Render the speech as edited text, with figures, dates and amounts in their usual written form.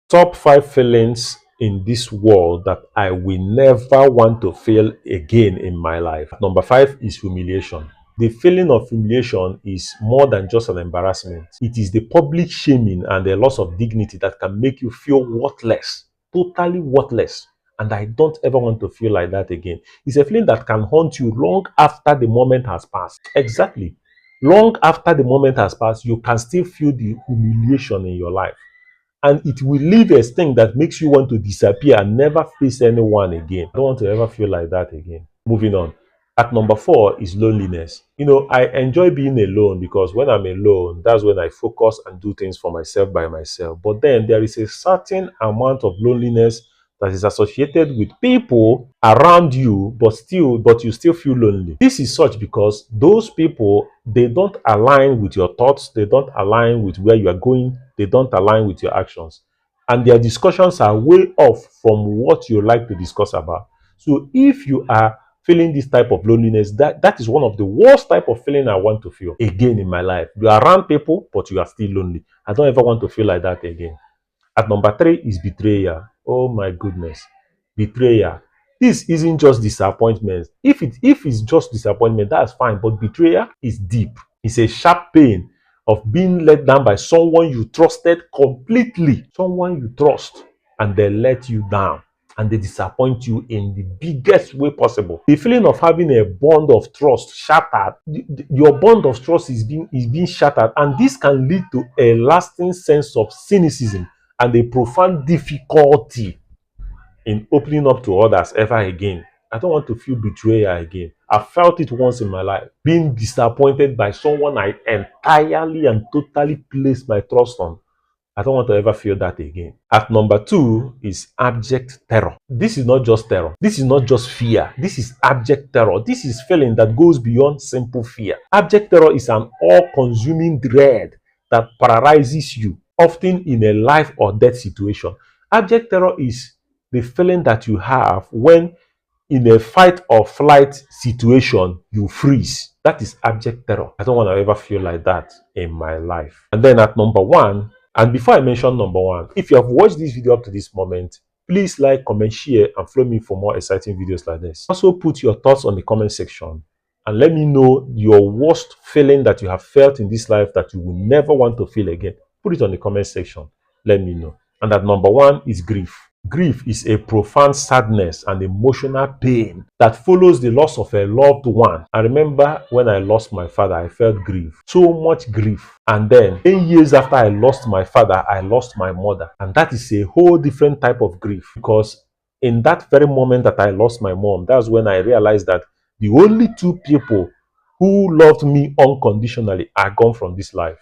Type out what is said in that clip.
Top 5 feelings in this world that I will never want to feel again in my life. Number 5 is humiliation. The feeling of humiliation is more than just an embarrassment. It is the public shaming and the loss of dignity that can make you feel worthless, totally worthless. And I don't ever want to feel like that again. It's a feeling that can haunt you long after the moment has passed. Exactly. Long after the moment has passed, you can still feel the humiliation in your life. And it will leave a sting that makes you want to disappear and never face anyone again. I don't want to ever feel like that again. Moving on. At number 4 is loneliness. I enjoy being alone because when I'm alone, that's when I focus and do things for myself by myself. But then there is a certain amount of loneliness that is associated with people around you, but you still feel lonely. This is such because those people, they don't align with your thoughts, they don't align with where you are going, they don't align with your actions, and their discussions are way off from what you like to discuss about. So if you are feeling this type of loneliness, that is one of the worst type of feeling I want to feel again in my life. You are around people, but you are still lonely. I don't ever want to feel like that again. At number 3 is betrayal. Oh my goodness. Betrayal. This isn't just disappointment. If it's just disappointment, that's fine. But betrayal is deep. It's a sharp pain of being let down by someone you trusted completely. Someone you trust, and they let you down. And they disappoint you in the biggest way possible. The feeling of having a bond of trust shattered, your bond of trust is being shattered, and this can lead to a lasting sense of cynicism and a profound difficulty in opening up to others ever again. I don't want to feel betrayal again. I felt it once in my life. Being disappointed by someone I entirely and totally placed my trust on. I don't want to ever feel that again. At number 2 is abject terror. This is not just terror. This is not just fear. This is abject terror. This is feeling that goes beyond simple fear. Abject terror is an all-consuming dread that paralyzes you, often in a life or death situation. Abject terror is the feeling that you have when in a fight or flight situation, you freeze. That is abject terror. I don't want to ever feel like that in my life. And then at number 1, and before I mention number 1, if you have watched this video up to this moment, please like, comment, share, and follow me for more exciting videos like this. Also put your thoughts on the comment section and let me know your worst feeling that you have felt in this life that you will never want to feel again. Put it on the comment section. Let me know. And at number 1 is grief. Grief is a profound sadness and emotional pain that follows the loss of a loved one. I remember when I lost my father, I felt grief, so much grief. And then 10 years after I lost my father, I lost my mother. And that is a whole different type of grief, because in that very moment that I lost my mom, that's when I realized that the only 2 people who loved me unconditionally are gone from this life.